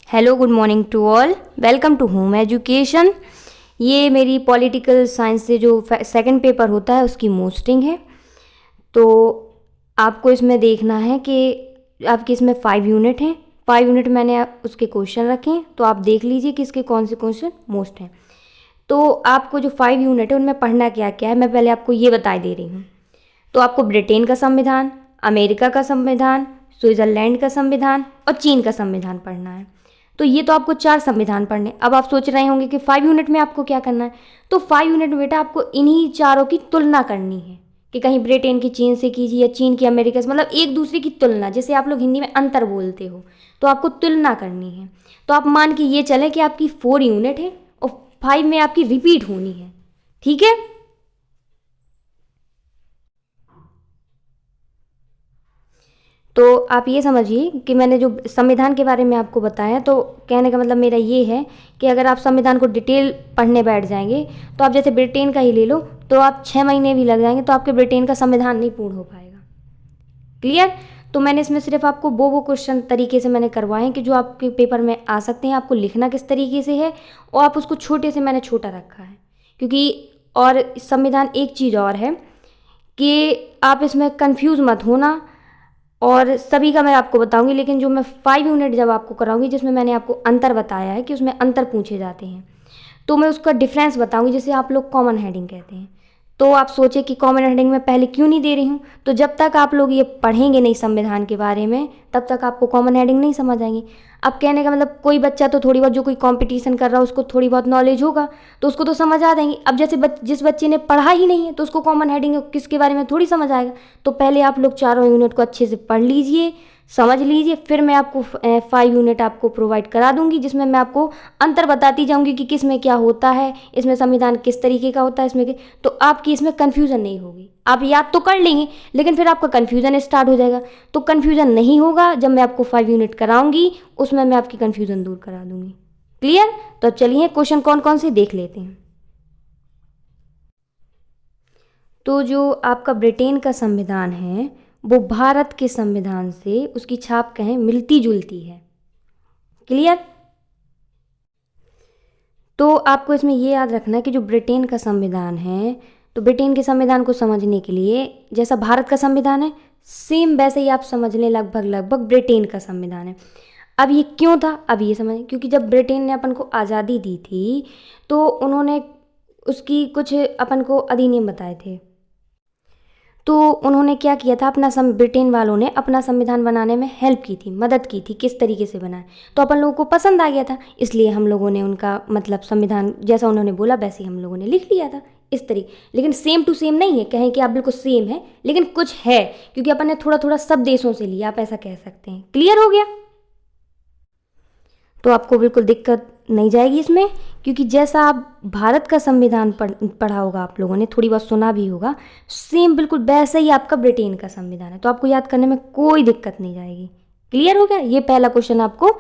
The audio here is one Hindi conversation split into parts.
Hello, good morning to all. Welcome to home education. ये मेरी पॉलिटिकल साइंस से जो सेकंड पेपर होता है उसकी मोस्टिंग है। तो आपको इसमें देखना है कि आपके इसमें 5 यूनिट हैं। 5 यूनिट मैंने उसके क्वेश्चन रखे हैं, तो आप देख लीजिए कि इसके कौन से क्वेश्चन मोस्ट हैं। तो आपको जो 5 यूनिट है उनमें पढ़ना क्या क्या है, मैं पहले आपको ये बता दे रही हूँ। तो आपको ब्रिटेन का संविधान, अमेरिका का संविधान, स्विट्ज़रलैंड का संविधान और चीन का संविधान पढ़ना है। तो ये तो आपको 4 संविधान पढ़ने। अब आप सोच रहे होंगे कि 5 यूनिट में आपको क्या करना है। तो 5 यूनिट में बेटा आपको इन्हीं चारों की तुलना करनी है कि कहीं ब्रिटेन की चीन से कीजिए या चीन की अमेरिका से, मतलब एक दूसरे की तुलना। जैसे आप लोग हिंदी में अंतर बोलते हो, तो आपको तुलना करनी है। तो आप मान के ये चले कि आपकी 4 यूनिट है और 5 में आपकी रिपीट होनी है। ठीक है। तो आप ये समझिए कि मैंने जो संविधान के बारे में आपको बताया, तो कहने का मतलब मेरा ये है कि अगर आप संविधान को डिटेल पढ़ने बैठ जाएंगे, तो आप जैसे ब्रिटेन का ही ले लो, तो आप 6 महीने भी लग जाएंगे तो आपके ब्रिटेन का संविधान नहीं पूर्ण हो पाएगा। क्लियर। तो मैंने इसमें सिर्फ आपको वो क्वेश्चन तरीके से मैंने करवाए हैं कि जो आपके पेपर में आ सकते हैं। आपको लिखना किस तरीके से है, और आप उसको छोटे से मैंने छोटा रखा है, क्योंकि और संविधान एक चीज़ और है कि आप इसमें कंफ्यूज मत होना। और सभी का मैं आपको बताऊंगी, लेकिन जो मैं 5 यूनिट जब आपको कराऊंगी, जिसमें मैंने आपको अंतर बताया है कि उसमें अंतर पूछे जाते हैं, तो मैं उसका डिफरेंस बताऊंगी, जिसे आप लोग कॉमन हेडिंग कहते हैं। तो आप सोचे कि कॉमन हेडिंग में पहले क्यों नहीं दे रही हूँ। तो जब तक आप लोग ये पढ़ेंगे नहीं संविधान के बारे में, तब तक आपको कॉमन हेडिंग नहीं समझ आएंगी। अब कहने का मतलब कोई बच्चा तो थोड़ी बहुत, जो कोई कंपटीशन कर रहा है उसको थोड़ी बहुत नॉलेज होगा, तो उसको तो समझ आ जाएंगी। अब जैसे जिस बच्चे ने पढ़ा ही नहीं है, तो उसको कॉमन हेडिंग किसके बारे में थोड़ी समझ आएगा। तो पहले आप लोग चारों यूनिट को अच्छे से पढ़ लीजिए, समझ लीजिए, फिर मैं आपको 5 यूनिट आपको प्रोवाइड करा दूंगी, जिसमें मैं आपको अंतर बताती जाऊंगी कि किस में क्या होता है, इसमें संविधान किस तरीके का होता है, इसमें तो आपकी इसमें कन्फ्यूज़न नहीं होगी। आप याद तो कर लेंगे, लेकिन फिर आपका कन्फ्यूज़न स्टार्ट हो जाएगा। तो कन्फ्यूज़न नहीं होगा, जब मैं आपको 5 यूनिट कराऊंगी उसमें मैं आपकी कन्फ्यूज़न दूर करा दूंगी। क्लियर। तो चलिए क्वेश्चन कौन कौन से देख लेते हैं। तो जो आपका ब्रिटेन का संविधान है, वो भारत के संविधान से उसकी छाप कहें मिलती जुलती है। क्लियर। तो आपको इसमें ये याद रखना है कि जो ब्रिटेन का संविधान है, तो ब्रिटेन के संविधान को समझने के लिए जैसा भारत का संविधान है, सेम वैसे ही आप समझ लें, लगभग लगभग ब्रिटेन का संविधान है। अब ये क्यों था, अब ये समझ, क्योंकि जब ब्रिटेन ने अपन को आज़ादी दी थी, तो उन्होंने उसकी कुछ अपन को अधिनियम बताए थे। तो उन्होंने क्या किया था, ब्रिटेन वालों ने अपना संविधान बनाने में हेल्प की थी, मदद की थी, किस तरीके से बनाए। तो अपन लोगों को पसंद आ गया था, इसलिए हम लोगों ने उनका मतलब संविधान जैसा उन्होंने बोला वैसे ही हम लोगों ने लिख लिया था इस तरीके। लेकिन सेम टू सेम नहीं है, कहें कि आप बिल्कुल सेम है, लेकिन कुछ है, क्योंकि अपन ने थोड़ा थोड़ा सब देशों से लिया, आप ऐसा कह सकते हैं। क्लियर हो गया। तो आपको बिल्कुल दिक्कत नहीं जाएगी इसमें, क्योंकि जैसा आप भारत का संविधान पढ़ा होगा, आप लोगों ने थोड़ी बहुत सुना भी होगा, सेम बिल्कुल वैसा ही आपका ब्रिटेन का संविधान है। तो आपको याद करने में कोई दिक्कत नहीं जाएगी। क्लियर हो गया। ये पहला क्वेश्चन आपको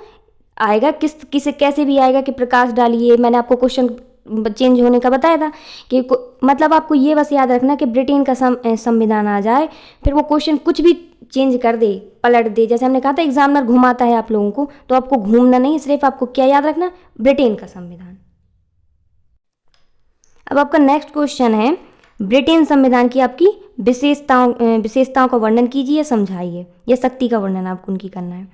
आएगा, किसे कैसे भी आएगा कि प्रकाश डालिए। मैंने आपको क्वेश्चन चेंज होने का बताया था कि मतलब आपको ये बस याद रखना कि ब्रिटेन का संविधान आ जाए, फिर वो क्वेश्चन कुछ भी चेंज कर दे, पलट दे। जैसे हमने कहा था एग्जामिनर घुमाता है आप लोगों को, तो आपको घूमना नहीं, सिर्फ आपको क्या याद रखना, ब्रिटेन का संविधान। अब आपका नेक्स्ट क्वेश्चन है, ब्रिटेन संविधान की आपकी विशेषताओं का वर्णन कीजिए, समझाइए, या शक्ति का वर्णन आपको उनकी करना है।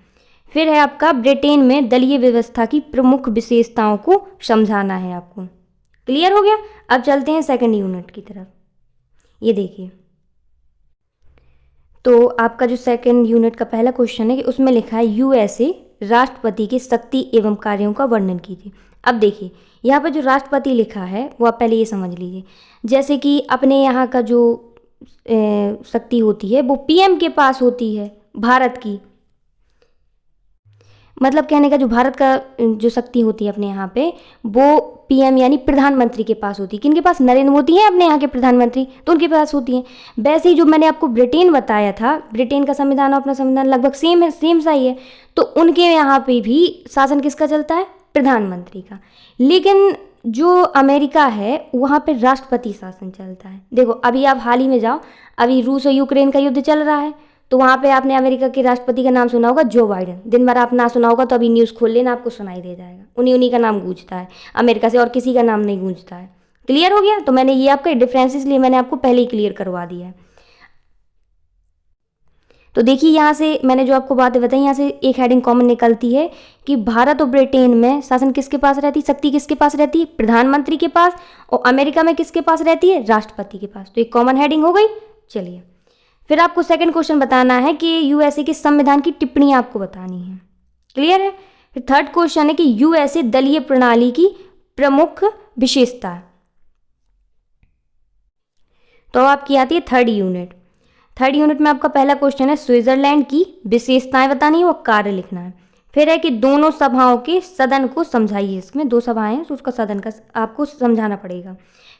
फिर है आपका ब्रिटेन में दलीय व्यवस्था की प्रमुख विशेषताओं को समझाना है आपको। क्लियर हो गया। अब चलते हैं सेकंड यूनिट की तरफ। ये देखिए, तो आपका जो सेकंड यूनिट का पहला क्वेश्चन है कि उसमें लिखा है यूएसए राष्ट्रपति के शक्ति एवं कार्यों का वर्णन कीजिए। अब देखिए, यहाँ पर जो राष्ट्रपति लिखा है वो आप पहले ये समझ लीजिए, जैसे कि अपने यहाँ का जो शक्ति होती है वो पीएम के पास होती है, भारत की। मतलब कहने का जो भारत का जो शक्ति होती है अपने यहाँ पे, वो पीएम यानी प्रधानमंत्री के पास होती है। किनके पास? नरेंद्र मोदी हैं अपने यहाँ के प्रधानमंत्री, तो उनके पास होती है। वैसे ही जो मैंने आपको ब्रिटेन बताया था, ब्रिटेन का संविधान और अपना संविधान लगभग सेम है, सेम सा ही है। तो उनके यहाँ पे भी शासन किसका चलता है? प्रधानमंत्री का। लेकिन जो अमेरिका है वहाँ पे राष्ट्रपति शासन चलता है। देखो अभी आप हाल ही में जाओ, अभी रूस और यूक्रेन का युद्ध चल रहा है, तो वहाँ पे आपने अमेरिका के राष्ट्रपति का नाम सुना होगा, जो बाइडेन। दिन भर आप ना सुना होगा तो अभी न्यूज़ खोल लेना, आपको सुनाई दे जाएगा। उन्हीं का नाम गूंजता है अमेरिका से, और किसी का नाम नहीं गूंजता है। क्लियर हो गया? तो मैंने ये आपका डिफरेंस इसलिए मैंने आपको पहले ही क्लियर करवा दिया है। तो देखिए यहाँ से मैंने जो आपको बातें बताई, यहाँ से एक हेडिंग कॉमन निकलती है कि भारत और ब्रिटेन में शासन किसके पास रहती है, शक्ति किसके पास रहती है, प्रधानमंत्री के पास, और अमेरिका में किसके पास रहती है, राष्ट्रपति के पास। तो एक कॉमन हेडिंग हो गई। चलिए फिर आपको सेकंड क्वेश्चन बताना है कि यूएसए के संविधान की टिप्पणी आपको बतानी है। क्लियर है? फिर थर्ड क्वेश्चन है कि यूएसए दलीय प्रणाली की प्रमुख विशेषता है। तो आपकी आती है थर्ड यूनिट। थर्ड यूनिट में आपका पहला क्वेश्चन है स्विट्जरलैंड की विशेषताएं बतानी है और कार्य लिखना है। फिर है कि दोनों सभाओं के सदन को समझाइए। इसमें दो सभाएं हैं तो उसका सदन का आपको समझाना पड़ेगा।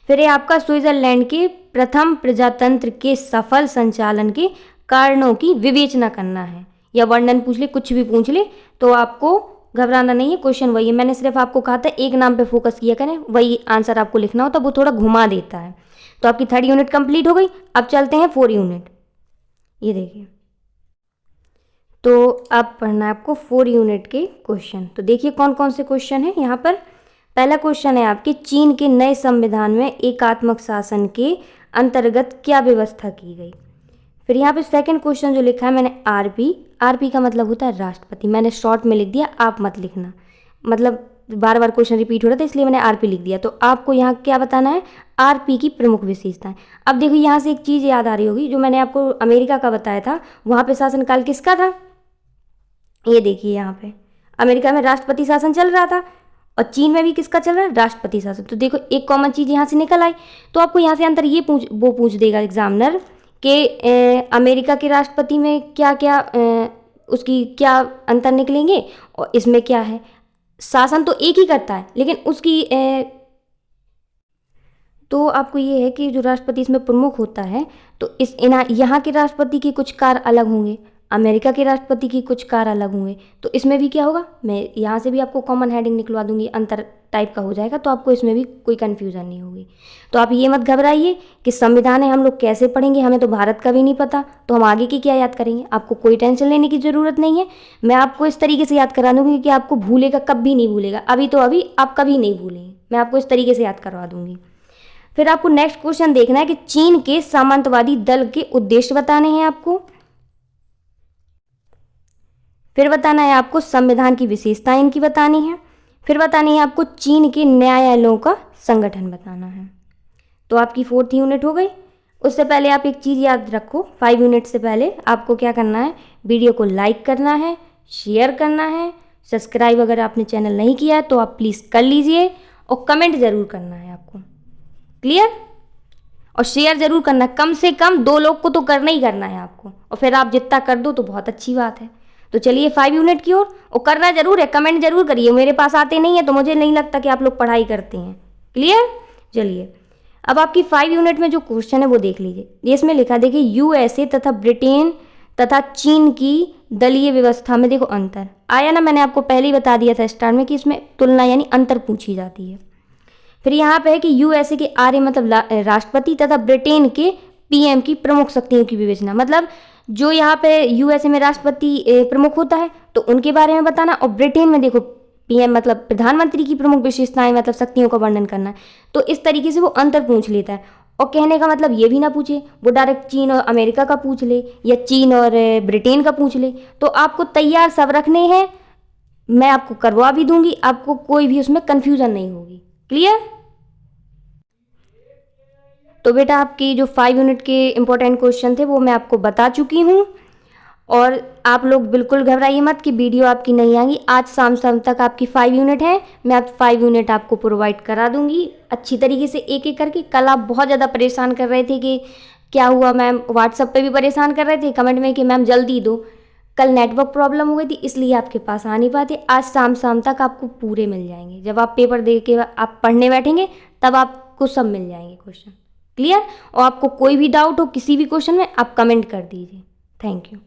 फिर है आपका स्विट्जरलैंड के प्रथम प्रजातंत्र के सफल संचालन के कारणों की विवेचना करना है, या वर्णन पूछ ले, कुछ भी पूछ ले, तो आपको घबराना नहीं है। क्वेश्चन वही है, मैंने सिर्फ आपको कहा था एक नाम पे फोकस किया करें, वही आंसर आपको लिखना होता, वो थोड़ा घुमा देता है। तो आपकी थर्ड यूनिट कंप्लीट हो गई। अब चलते हैं फोर्थ यूनिट। ये देखिए, तो अब पढ़ना है आपको फोर्थ यूनिट के क्वेश्चन। तो देखिए कौन कौन से क्वेश्चन है यहाँ पर। पहला क्वेश्चन है आपके, चीन के नए संविधान में एकात्मक शासन के अंतर्गत क्या व्यवस्था की गई। फिर यहाँ पे सेकंड क्वेश्चन जो लिखा है मैंने, आरपी का मतलब होता है राष्ट्रपति। मैंने शॉर्ट में लिख दिया, आप मत लिखना, मतलब बार बार क्वेश्चन रिपीट हो रहा था इसलिए मैंने आरपी लिख दिया। तो आपको यहाँ क्या बताना है, आरपी की प्रमुख विशेषताएं। अब देखो यहाँ से एक चीज़ याद आ रही होगी, जो मैंने आपको अमेरिका का बताया था, वहाँ पे शासनकाल किसका था। ये देखिए यहाँ पे अमेरिका में राष्ट्रपति शासन चल रहा था, और चीन में भी किसका चल रहा है, राष्ट्रपति शासन। तो देखो एक कॉमन चीज़ यहाँ से निकल आई। तो आपको यहाँ से अंतर ये पूछ देगा एग्जामिनर कि अमेरिका के राष्ट्रपति में क्या क्या उसकी क्या अंतर निकलेंगे, और इसमें क्या है। शासन तो एक ही करता है, लेकिन उसकी तो आपको ये है कि जो राष्ट्रपति इसमें प्रमुख होता है, तो यहाँ के राष्ट्रपति के कुछ कार्य अलग होंगे, अमेरिका के राष्ट्रपति की कुछ कार्य अलग होंगे। तो इसमें भी क्या होगा, मैं यहाँ से भी आपको कॉमन हेडिंग निकलवा दूंगी, अंतर टाइप का हो जाएगा, तो आपको इसमें भी कोई कन्फ्यूज़न नहीं होगी। तो आप ये मत घबराइए कि संविधान है हम लोग कैसे पढ़ेंगे, हमें तो भारत का भी नहीं पता, तो हम आगे की क्या याद करेंगे। आपको कोई टेंशन लेने की ज़रूरत नहीं है, मैं आपको इस तरीके से याद करा दूँगी कि आपको भूलेगा कभी नहीं भूलेगा। अभी तो अभी आप कभी नहीं भूलेंगे, मैं आपको इस तरीके से याद करवा दूँगी। फिर आपको नेक्स्ट क्वेश्चन देखना है कि चीन के सामंतवादी दल के उद्देश्य बताने हैं आपको। फिर बताना है आपको संविधान की विशेषताएं इनकी बतानी है। फिर बतानी है आपको चीन के न्यायालयों का संगठन बताना है। तो आपकी फोर्थ यूनिट हो गई। उससे पहले आप एक चीज़ याद रखो, 5 यूनिट से पहले आपको क्या करना है, वीडियो को लाइक करना है, शेयर करना है, सब्सक्राइब अगर आपने चैनल नहीं किया है तो आप प्लीज़ कर लीजिए, और कमेंट ज़रूर करना है आपको। क्लियर? और शेयर ज़रूर करना, कम से कम 2 लोग को तो करना ही करना है आपको, और फिर आप जितना कर दो तो बहुत अच्छी बात है। तो चलिए 5 यूनिट की ओर, और करना जरूर है, कमेंट जरूर करिए। मेरे पास आते नहीं है तो मुझे नहीं लगता कि आप लोग पढ़ाई करते हैं। क्लियर? चलिए अब आपकी 5 यूनिट में जो क्वेश्चन है वो देख लीजिए। ये इसमें लिखा, देखिए यूएसए तथा ब्रिटेन तथा चीन की दलीय व्यवस्था में देखो अंतर आया ना। मैंने आपको पहले ही बता दिया था स्टार्ट में कि इसमें तुलना यानी अंतर पूछी जाती है। फिर यहाँ पे है कि यूएसए के आर्य मतलब राष्ट्रपति तथा ब्रिटेन के पीएम की प्रमुख शक्तियों की विवेचना, मतलब जो यहाँ पे यूएसए में राष्ट्रपति प्रमुख होता है तो उनके बारे में बताना, और ब्रिटेन में देखो पीएम मतलब प्रधानमंत्री की प्रमुख विशेषताएं मतलब शक्तियों का वर्णन करना है। तो इस तरीके से वो अंतर पूछ लेता है। और कहने का मतलब ये भी ना पूछे वो डायरेक्ट चीन और अमेरिका का पूछ ले या चीन और ब्रिटेन का पूछ ले। तो आपको तैयार सब रखने हैं, मैं आपको करवा भी दूंगी, आपको कोई भी उसमें कन्फ्यूज़न नहीं होगी। क्लियर? तो बेटा आपकी जो 5 यूनिट के इम्पोर्टेंट क्वेश्चन थे वो मैं आपको बता चुकी हूँ, और आप लोग बिल्कुल घबराइए मत कि वीडियो आपकी नहीं आएगी। आज शाम तक आपकी 5 यूनिट है, मैं आप 5 यूनिट आपको प्रोवाइड करा दूंगी अच्छी तरीके से एक एक करके। कल आप बहुत ज़्यादा परेशान कर रहे थे कि क्या हुआ मैम, व्हाट्सएप पे भी परेशान कर रहे थे कमेंट में कि मैम जल्दी दो। कल नेटवर्क प्रॉब्लम हो गई थी इसलिए आपके पास आ नहीं पाते। आज शाम तक आपको पूरे मिल जाएंगे। जब आप पेपर दे के आप पढ़ने बैठेंगे तब आपको सब मिल जाएंगे क्वेश्चन। क्लियर? और आपको कोई भी डाउट हो किसी भी क्वेश्चन में आप कमेंट कर दीजिए। Thank you.